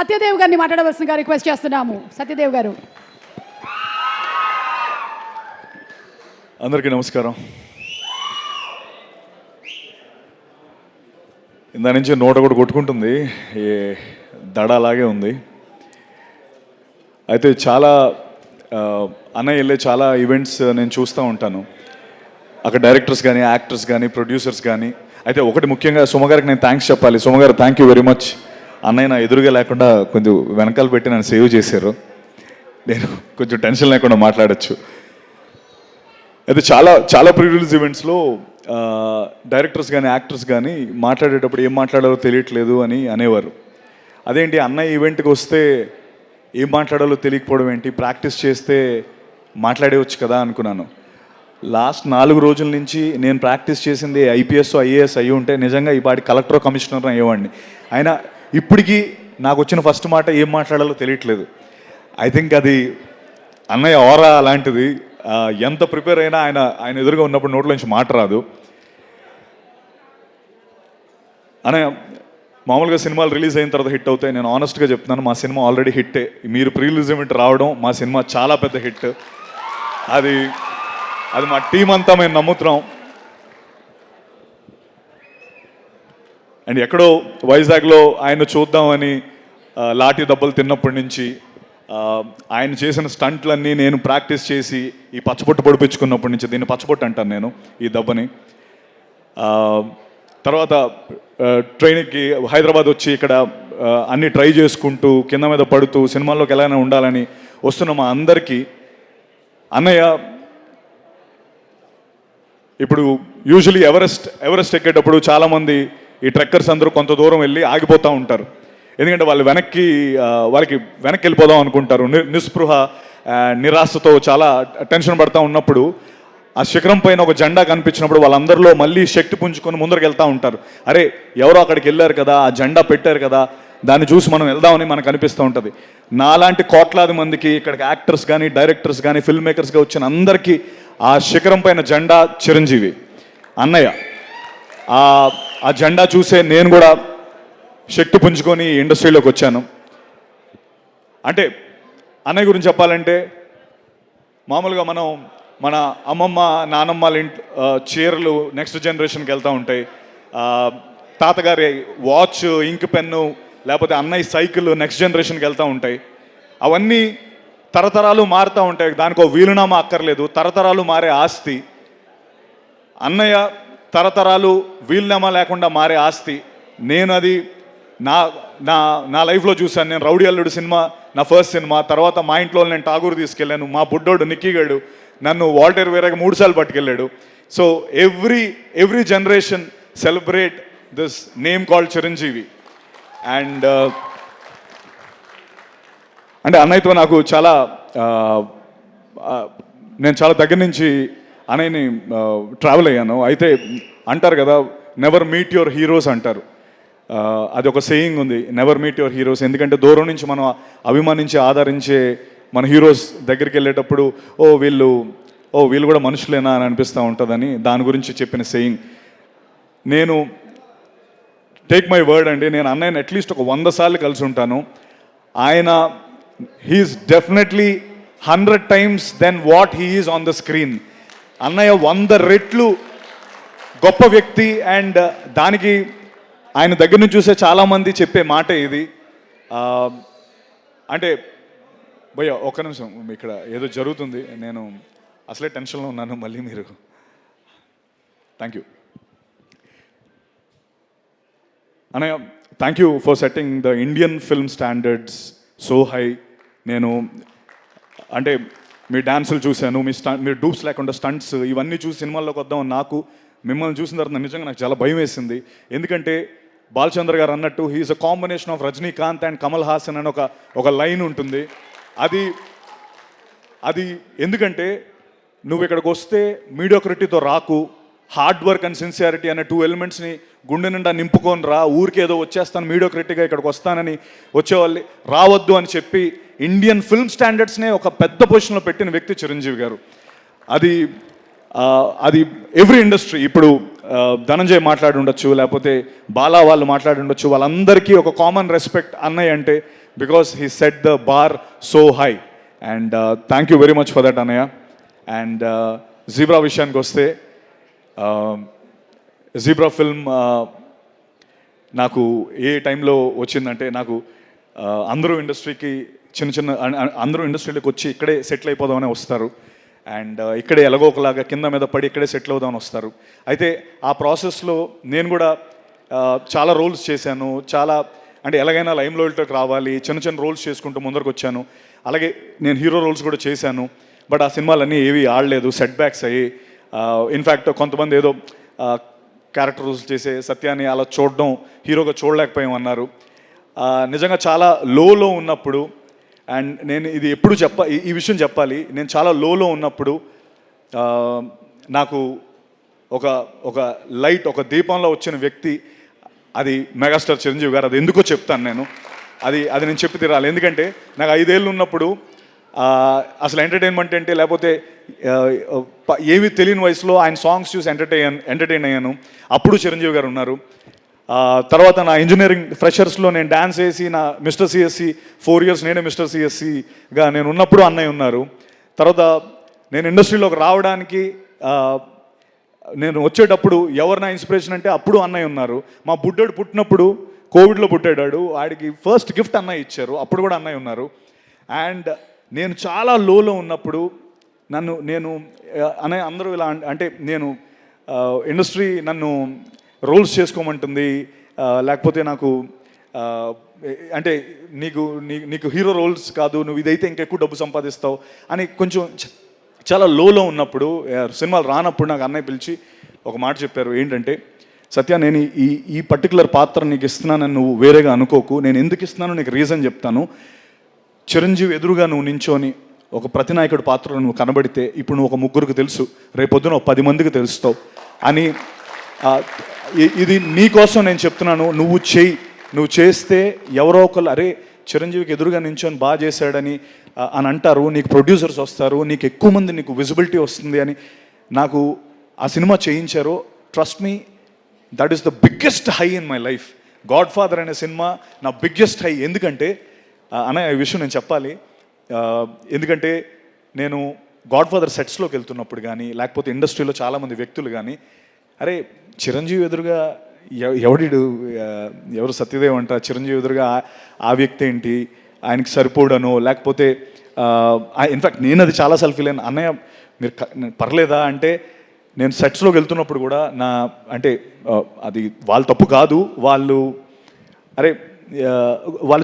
సత్యదేవ్ గారిని మాట్లాడవలసిందిగా రిక్వెస్ట్ చేస్తున్నాము. సత్యదేవ్ గారు. అందరికీ నమస్కారం. ఇందా నుంచి నోట కూడా కొట్టుకుంటుంది, ఏ దడ అలాగే ఉంది. అయితే చాలా అన్నయ్య వెళ్ళే చాలా ఈవెంట్స్ నేను చూస్తూ ఉంటాను. అక్కడ డైరెక్టర్స్ కానీ, యాక్టర్స్ కానీ, ప్రొడ్యూసర్స్ కానీ. అయితే ఒకటి ముఖ్యంగా సుమగారికి నేను థ్యాంక్స్ చెప్పాలి. సుమగారు, థ్యాంక్ యూ వెరీ మచ్. అన్నయ్య నా ఎదురుగా లేకుండా కొంచెం వెనకాల పెట్టి నన్ను సేవ్ చేశారు. నేను కొంచెం టెన్షన్ లేకుండా మాట్లాడచ్చు. అయితే చాలా చాలా ప్రీ రిలీజ్ ఈవెంట్స్లో డైరెక్టర్స్ కానీ, యాక్టర్స్ కానీ మాట్లాడేటప్పుడు ఏం మాట్లాడాలో తెలియట్లేదు అని అనేవారు. అదేంటి అన్నయ్య ఈవెంట్కి వస్తే ఏం మాట్లాడాలో తెలియకపోవడం ఏంటి, ప్రాక్టీస్ చేస్తే మాట్లాడేవచ్చు కదా అనుకున్నాను. లాస్ట్ 4 రోజుల నుంచి నేను ప్రాక్టీస్ చేసింది ఐపీఎస్, ఐఏఎస్ అయ్యి ఉంటే నిజంగా ఈ పాటి కలెక్టర్, కమిషనర్ అయ్యేవాడిని. అయినా ఇప్పటికీ నాకు వచ్చిన ఫస్ట్ మాట ఏం మాట్లాడాలో తెలియట్లేదు. ఐ థింక్ అది అన్నయ్య ఆరా అలాంటిది. ఎంత ప్రిపేర్ అయినా ఆయన ఎదురుగా ఉన్నప్పుడు నోట్లోంచి మాట రాదు. అన్నయ్య మామూలుగా సినిమాలు రిలీజ్ అయిన తర్వాత హిట్ అవుతాయి. నేను ఆనెస్ట్గా చెప్తున్నాను, మా సినిమా ఆల్రెడీ హిట్టే. మీరు ప్రీ రిలీజ్ ఈవెంట్ రావడం మా సినిమా చాలా పెద్ద హిట్. అది మా టీం అంతా మేము నమ్ముతున్నాం. అండ్ ఎక్కడో వైజాగ్లో ఆయన చూద్దామని లాఠీ దెబ్బలు తిన్నప్పటి నుంచి ఆయన చేసిన స్టంట్లన్నీ నేను ప్రాక్టీస్ చేసి ఈ పచ్చబొట్టు పొడిపించుకున్నప్పటి నుంచి, దీన్ని పచ్చబొట్టు అంటాను నేను ఈ దెబ్బని. తర్వాత ట్రైన్కి హైదరాబాద్ వచ్చి ఇక్కడ అన్నీ ట్రై చేసుకుంటూ కింద మీద పడుతూ సినిమాల్లోకి ఎలాగైనా ఉండాలని వస్తున్న మా అందరికీ అన్నయ్య ఇప్పుడు యూజువలీ ఎవరెస్ట్ ఎక్కేటప్పుడు చాలామంది ఈ ట్రెక్కర్స్ అందరూ కొంత దూరం వెళ్ళి ఆగిపోతూ ఉంటారు. ఎందుకంటే వాళ్ళకి వెనక్కి వెళ్ళిపోదాం అనుకుంటారు. నిస్పృహ, నిరాశతో చాలా టెన్షన్ పడుతూ ఉన్నప్పుడు ఆ శిఖరం పైన ఒక జెండా కనిపించినప్పుడు వాళ్ళందరిలో మళ్ళీ శక్తి పుంజుకొని ముందరికి వెళ్తూ ఉంటారు. అరే ఎవరో అక్కడికి వెళ్ళారు కదా, ఆ జెండా పెట్టారు కదా, దాన్ని చూసి మనం వెళ్దామని మనకు అనిపిస్తూ ఉంటుంది. నాలాంటి కోట్లాది మందికి ఇక్కడికి యాక్టర్స్ కానీ, డైరెక్టర్స్ కానీ, ఫిల్మ్ మేకర్స్గా వచ్చిన అందరికీ ఆ శిఖరం పైన జెండా చిరంజీవి అన్నయ్య. ఆ జెండా చూసే నేను కూడా శక్తి పుంజుకొని ఇండస్ట్రీలోకి వచ్చాను. అంటే అన్నయ్య గురించి చెప్పాలంటే మామూలుగా మన అమ్మమ్మ, నానమ్మల చీరలు నెక్స్ట్ జనరేషన్కి వెళ్తూ ఉంటాయి. తాతగారి వాచ్, ఇంక్ పెన్ను, లేకపోతే అన్నయ్య సైకిల్ నెక్స్ట్ జనరేషన్కి వెళ్తూ ఉంటాయి. అవన్నీ తరతరాలు మారుతూ ఉంటాయి. దానికో వీలునామా అక్కర్లేదు, తరతరాలు మారే ఆస్తి. అన్నయ్య తరతరాలు వీలునామా లేకుండా మారే ఆస్తి. నేను అది నా లైఫ్లో చూశాను. నేను రౌడీ అల్లుడు సినిమా నా ఫస్ట్ సినిమా. తర్వాత మా ఇంట్లో నేను ఠాగూర్ తీసుకెళ్ళాను. మా బుడ్డోడు నిక్కీగాడు నన్ను వాల్టర్ వేరేగా 3 సార్లు పట్టుకెళ్ళాడు. So every generation celebrate this name called Chiranjeevi. And అంటే అన్నయ్యతో నాకు చాలా నేను చాలా దగ్గర నుంచి అన్నయ్యని ట్రావెల్ అయ్యాను. అయితే అంటారు కదా, నెవర్ మీట్ యువర్ హీరోస్ అంటారు. అది ఒక సేయింగ్ ఉంది, నెవర్ మీట్ యువర్ హీరోస్. ఎందుకంటే దూరం నుంచి మనం అభిమానించి ఆదరించే మన హీరోస్ దగ్గరికి వెళ్ళేటప్పుడు వీళ్ళు కూడా మనుషులేనా అని అనిపిస్తూ ఉంటుందని దాని గురించి చెప్పిన సేయింగ్. నేను టేక్ మై వర్డ్ అండి, నేను అన్నయ్యని అట్లీస్ట్ ఒక 100 సార్లు కలిసి ఉంటాను. ఆయన he's definitely 100 times then what he is on the screen. అన్నయ్య 100 రెట్లు గొప్ప వ్యక్తి. అండ్ దానికి ఆయన దగ్గర నుంచి చూసే చాలామంది చెప్పే మాట ఇది. అంటే భయ్య ఒక్క నిమిషం, ఇక్కడ ఏదో జరుగుతుంది, నేను అసలే టెన్షన్లో ఉన్నాను, మళ్ళీ మీరు. థ్యాంక్ యూ అన్నయ్య, thank you for setting the Indian film standards so high. నేను అంటే మీ డాన్సులు చూశాను, మీరు డూప్స్ లేకుండా స్టంట్స్ ఇవన్నీ చూసి సినిమాల్లోకి వద్దామని నాకు మిమ్మల్ని చూసిన తర్వాత నిజంగా నాకు చాలా భయం వేసింది. ఎందుకంటే బాలచంద్ర గారు అన్నట్టు he's a combination of Rajinikanth and Kamal Haasan అని ఒక లైన్ ఉంటుంది. అది ఎందుకంటే నువ్వు ఇక్కడికి వస్తే మీడియోక్రిటీతో రాకు, హార్డ్ వర్క్ అండ్ సిన్సియారిటీ అనే 2 ఎలిమెంట్స్ని గుండె నిండా నింపుకొని రా. ఊరికే ఏదో వచ్చేస్తాను మీడియోక్రిటీగా ఇక్కడికి వస్తానని వచ్చేవాళ్ళు రావద్దు అని చెప్పి ఇండియన్ ఫిల్మ్ స్టాండర్డ్స్నే ఒక పెద్ద పొజిషన్లో పెట్టిన వ్యక్తి చిరంజీవి గారు. అది ఎవ్రీ ఇండస్ట్రీ, ఇప్పుడు ధనంజయ్ మాట్లాడి ఉండొచ్చు, లేకపోతే బాలా వాళ్ళు మాట్లాడి ఉండొచ్చు, వాళ్ళందరికీ ఒక కామన్ రెస్పెక్ట్ అన్నయ్య అంటే because he set the bar so high. And thank you very much for that అన్నయ్య. అండ్ జీబ్రా విషయానికి వస్తే, జీబ్రా ఫిల్మ్ నాకు ఏ టైంలో వచ్చిందంటే, నాకు అందరూ ఇండస్ట్రీకి అందరూ ఇండస్ట్రీలోకి వచ్చి ఇక్కడే సెటిల్ అయిపోదామని వస్తారు. అండ్ ఇక్కడే ఎలాగో ఒకలాగా కింద మీద పడి ఇక్కడే సెటిల్ అవుదామని వస్తారు. అయితే ఆ ప్రాసెస్లో నేను కూడా చాలా రోల్స్ చేశాను. చాలా అంటే ఎలాగైనా లైమ్ లైట్లోకి రావాలి, చిన్న రోల్స్ చేసుకుంటూ ముందరకు వచ్చాను. అలాగే నేను హీరో రోల్స్ కూడా చేశాను. బట్ ఆ సినిమాలన్నీ ఏవి ఆడలేదు, సెట్ బ్యాక్స్ అయ్యి. ఇన్ఫ్యాక్ట్ కొంతమంది ఏదో క్యారెక్టర్ రోల్స్ చేసే సత్యాన్ని అలా చూడడం, హీరోగా చూడలేకపోయామన్నారు. నిజంగా చాలా లోలో ఉన్నప్పుడు, అండ్ నేను ఇది ఎప్పుడు ఈ విషయం చెప్పాలి, నేను చాలా లోలో ఉన్నప్పుడు నాకు ఒక లైట్, ఒక దీపంలో వచ్చిన వ్యక్తి అది మెగాస్టార్ చిరంజీవి గారు. అది ఎందుకో చెప్తాను నేను. అది నేను చెప్పి తీరాలి. ఎందుకంటే నాకు 5 ఏళ్ళు ఉన్నప్పుడు అసలు ఎంటర్టైన్మెంట్ అంటే, లేకపోతే ఏమీ తెలియని వయసులో ఆయన సాంగ్స్ చూసి ఎంటర్టైన్ అయ్యాను. అప్పుడు చిరంజీవి గారు ఉన్నారు. తర్వాత నా ఇంజనీరింగ్ ఫ్రెషర్స్లో నేను డ్యాన్స్ వేసి నా మిస్టర్ సిఎస్సి 4 years నేనే మిస్టర్ సిఎస్సిగా నేను ఉన్నప్పుడు అన్నయ్య ఉన్నారు. తర్వాత నేను ఇండస్ట్రీలోకి రావడానికి నేను వచ్చేటప్పుడు ఎవరు నా ఇన్స్పిరేషన్ అంటే అప్పుడు అన్నయ్య ఉన్నారు. మా బుడ్డోడు పుట్టినప్పుడు కోవిడ్లో పుట్టాడు, వాడికి ఫస్ట్ గిఫ్ట్ అన్నయ్య ఇచ్చారు, అప్పుడు కూడా అన్నయ్య ఉన్నారు. అండ్ నేను చాలా లోలో ఉన్నప్పుడు నేను అన్నయ్య అందరూ ఇలా అంటే, నేను ఇండస్ట్రీ నన్ను రోల్స్ చేసుకోమంటుంది, లేకపోతే నాకు అంటే నీకు హీరో రోల్స్ కాదు, నువ్వు ఇదైతే ఇంకెక్కువ డబ్బు సంపాదిస్తావు అని కొంచెం చాలా లోలో ఉన్నప్పుడు, సినిమాలు రానప్పుడు నాకు అన్నయ్య పిలిచి ఒక మాట చెప్పారు. ఏంటంటే, సత్య, నేను ఈ పర్టికులర్ పాత్ర నీకు ఇస్తున్నానని నువ్వు వేరేగా అనుకోకు. నేను ఎందుకు ఇస్తున్నానో నీకు రీజన్ చెప్తాను. చిరంజీవి ఎదురుగా నువ్వు నించోని ఒక ప్రతినాయకుడి పాత్రలో నువ్వు కనబడితే ఇప్పుడు నువ్వు ఒక 3కి తెలుసు, రేపొద్దున ఒక 10 మందికి తెలుస్తావు అని. ఇది నీకోసం నేను చెప్తున్నాను. నువ్వు చేస్తే ఎవరో ఒకళ్ళు అరే చిరంజీవికి ఎదురుగా నించొని బాగా చేశాడని అంటారు, నీకు ప్రొడ్యూసర్స్ వస్తారు, నీకు ఎక్కువ మంది నీకు విజిబిలిటీ వస్తుంది అని నాకు ఆ సినిమా చేయించారు. Trust me, that is the biggest high in my life. God father అనే సినిమా నా బిగ్గెస్ట్ హై. ఎందుకంటే అనే ఈ విషయం నేను చెప్పాలి. ఎందుకంటే నేను గాడ్ ఫాదర్ సెట్స్లోకి వెళ్తున్నప్పుడు కానీ, లేకపోతే ఇండస్ట్రీలో చాలామంది వ్యక్తులు కానీ, అరే చిరంజీవి ఎదురుగా ఎవరు సత్యదేవ్ అంట, చిరంజీవి ఎదురుగా ఆ వ్యక్తి ఏంటి, ఆయనకి సరిపోడను, లేకపోతే ఇన్ఫ్యాక్ట్ నేను అది చాలాసార్లు ఫీల్ అయినా. అన్నయ్య మీరు పర్లేదా అంటే, నేను సెట్స్లోకి వెళ్తున్నప్పుడు కూడా అంటే అది వాళ్ళ తప్పు కాదు, వాళ్ళ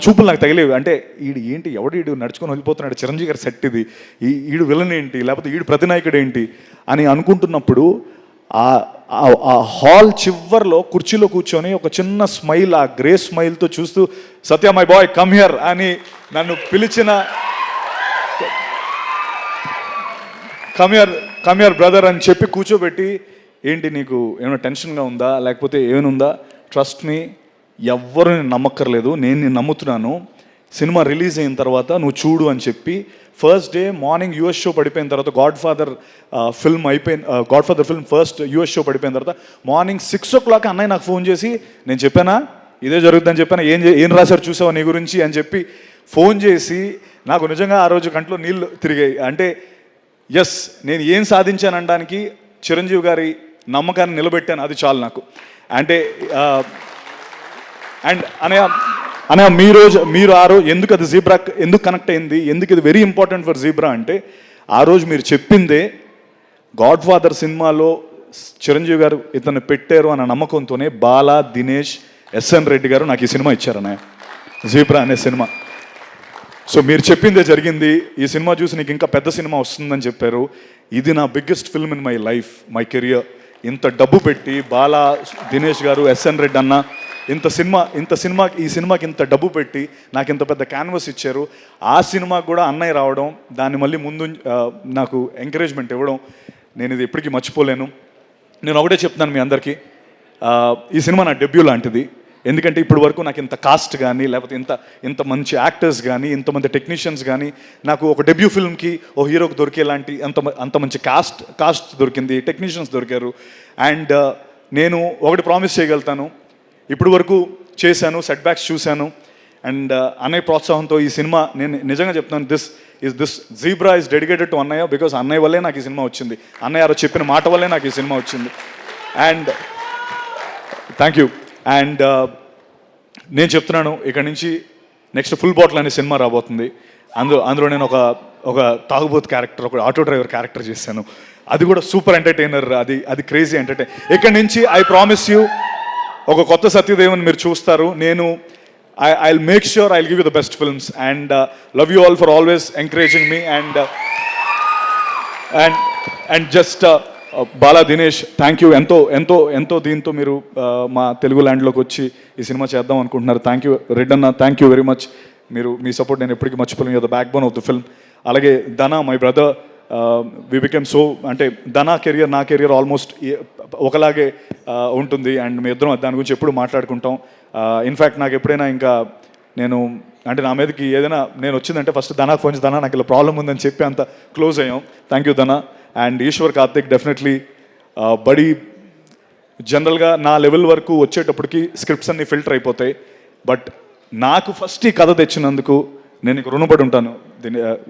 చూపులు నాకు తగిలేవి. అంటే ఈడు నడుచుకొని వెళ్ళిపోతున్నాడు, చిరంజీవి గారి సెట్ ఇది, ఈడు విలన్ ఏంటి, లేకపోతే ఈడు ప్రతినాయకుడు ఏంటి అని అనుకుంటున్నప్పుడు ఆ హాల్ చివర్లో కుర్చీలో కూర్చొని ఒక చిన్న స్మైల్, ఆ గ్రే స్మైల్తో చూస్తూ సత్య మై బాయ్ కమ్ హియర్ అని నన్ను పిలిచిన, కమ్ హియర్ బ్రదర్ అని చెప్పి కూర్చోబెట్టి, ఏంటి నీకు ఏమైనా టెన్షన్గా ఉందా, లేకపోతే ఏమైనా ట్రస్ట్ మీ, ఎవ్వరు నేను నమ్మక్కర్లేదు, నేను నమ్ముతున్నాను. సినిమా రిలీజ్ అయిన తర్వాత నువ్వు చూడు అని చెప్పి first day morning US show పడిపోయిన తర్వాత, God father film first US show పడిపోయిన తర్వాత మార్నింగ్ 6 o'clock అన్నయ్య నాకు ఫోన్ చేసి, నేను చెప్పానా ఇదే జరుగుతుందని చెప్పానా, ఏం రాశారు చూసావా నీ గురించి అని చెప్పి ఫోన్ చేసి, నాకు నిజంగా ఆ రోజు కంట్లో నీళ్ళు తిరిగాయి. అంటే ఎస్, నేను ఏం సాధించాననడానికి చిరంజీవి గారి నమ్మకాన్ని నిలబెట్టాను, అది చాలు నాకు. అంటే అండ్ అనే మీరు ఆ రోజు ఎందుకు అది జీబ్రా ఎందుకు కనెక్ట్ అయింది, ఎందుకు ఇది వెరీ ఇంపార్టెంట్ ఫర్ జీబ్రా అంటే, ఆ రోజు మీరు చెప్పిందే గాడ్ ఫాదర్ సినిమాలో చిరంజీవి గారు ఇతను పెట్టారు అన్న నమ్మకంతోనే బాలా, దినేష్, ఎస్ఎన్ రెడ్డి గారు నాకు ఈ సినిమా ఇచ్చారు అన్నయ్య, జీబ్రా అనే సినిమా. సో మీరు చెప్పిందే జరిగింది. ఈ సినిమా చూసి నీకు ఇంకా పెద్ద సినిమా వస్తుందని చెప్పారు. ఇది నా biggest film in my life, my career. ఇంత డబ్బు పెట్టి బాలా, దినేష్ గారు, ఎస్ఎన్ రెడ్డి అన్న ఈ సినిమాకి ఇంత డబ్బు పెట్టి నాకు ఇంత పెద్ద క్యాన్వస్ ఇచ్చారు. ఆ సినిమాకి కూడా అన్నయ్య రావడం, దాన్ని మళ్ళీ ముందు నాకు ఎంకరేజ్మెంట్ ఇవ్వడం, నేను ఇది ఎప్పటికీ మర్చిపోలేను. నేను ఒకటే చెప్తున్నాను మీ అందరికీ, ఈ సినిమా నా డెబ్యూ లాంటిది. ఎందుకంటే ఇప్పటి వరకు నాకు ఇంత కాస్ట్ కానీ, లేకపోతే ఇంత మంచి యాక్టర్స్ కానీ, ఇంతమంది టెక్నీషియన్స్ కానీ, నాకు ఒక డెబ్యూ ఫిల్మ్కి ఓ హీరోకి దొరికేలాంటి అంత మంచి కాస్ట్ దొరికింది, టెక్నీషియన్స్ దొరికారు. అండ్ నేను ఒకటి ప్రామిస్ చేయగలుగుతాను, ఇప్పటి వరకు చేశాను, సెట్ బ్యాక్స్ చూశాను, అండ్ అన్నయ్య ప్రోత్సాహంతో ఈ సినిమా నేను నిజంగా చెప్తున్నాను, this zebra is dedicated to అన్నయ్య, బికాస్ అన్నయ్య వల్లే నాకు ఈ సినిమా వచ్చింది, అన్నయ్య గారు చెప్పిన మాట వల్లే నాకు ఈ సినిమా వచ్చింది. And thank you. అండ్ నేను చెప్తున్నాను, ఇక్కడ నుంచి నెక్స్ట్ ఫుల్ బాటిల్ అనే సినిమా రాబోతుంది. అందులో నేను ఒక తాగుబోతు క్యారెక్టర్, ఒక ఆటో డ్రైవర్ క్యారెక్టర్ చేశాను. అది కూడా సూపర్ ఎంటర్టైనర్, అది క్రేజీ ఎంటర్టైన్. ఇక్కడ నుంచి ఐ ప్రామిస్ యూ ఒక కొత్త సత్యదేవన్ మీరు చూస్తారు. నేను I'll make sure I'll give you the best films, and love you all for always encouraging me, and just Bala Dinesh, thank you. ఎంతో దీంతో మీరు మా తెలుగు ల్యాండ్లోకి వచ్చి ఈ సినిమా చేద్దాం అనుకుంటున్నారు. థ్యాంక్ యూ రెడ్ అన్న, థ్యాంక్ యూ వెరీ మచ్. మీ సపోర్ట్ నేను ఎప్పటికీ మర్చిపోలేను. You're the backbone of the film. అలాగే Dhana, my brother, we became so, అంటే ధనా కెరియర్ నా కెరియర్ ఆల్మోస్ట్ ఒకలాగే ఉంటుంది, అండ్ మీ ఇద్దరం దాని గురించి ఎప్పుడు మాట్లాడుకుంటాం. ఇన్ఫ్యాక్ట్ నాకు ఎప్పుడైనా ఇంకా నేను అంటే నా మీదకి ఏదైనా నేను వచ్చిందంటే ఫస్ట్ ధనాకు ఫోన్ చేసి, ధనా నాకు ఇలా ప్రాబ్లం ఉందని చెప్పి అంత క్లోజ్ అయ్యాం. Thank you Dhana. And Eshwar Karthik, definitely buddy. జనరల్గా నా లెవెల్ వరకు వచ్చేటప్పటికి స్క్రిప్ట్స్ అన్నీ ఫిల్టర్ అయిపోతాయి, బట్ నాకు ఫస్ట్ ఈ కథ తెచ్చినందుకు నేను నీకు రుణపడి ఉంటాను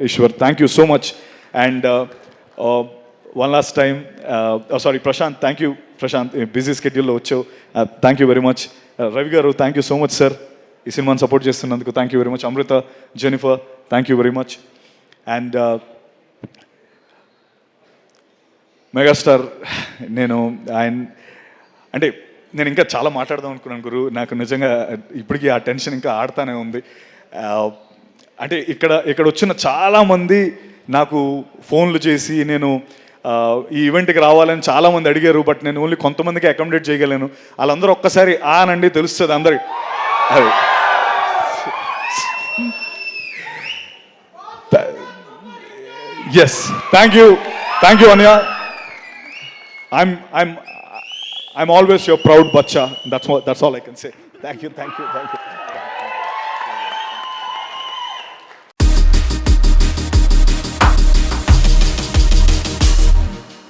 Eshwar. Thank you so much. And one last time, sorry Prashanth, thank you Prashanth, busy స్కెడ్యూల్లో వచ్చావు, thank you very much. Ravi garu, thank you so much sir, ఈ సినిమాని సపోర్ట్ చేస్తున్నందుకు thank you very much. Amrita, Jennifer, thank you very much. And megastar, నేను అంటే నేను ఇంకా చాలా మాట్లాడదాం అనుకున్నాను గురు. నాకు నిజంగా ఇప్పటికీ ఆ టెన్షన్ ఇంకా ఆడుతూనే ఉంది. అంటే ఇక్కడ వచ్చిన చాలామంది నాకు ఫోన్లు చేసి నేను ఈ ఈవెంట్కి రావాలని చాలామంది అడిగారు, బట్ నేను ఓన్లీ కొంతమందికి అకామిడేట్ చేయగలను. వాళ్ళందరూ ఒక్కసారి ఆనండి తెలుస్తుంది అందరికి. ఎస్, థ్యాంక్ యూ అన్య. I'm always your proud bacha. That's all I can say. Thank you.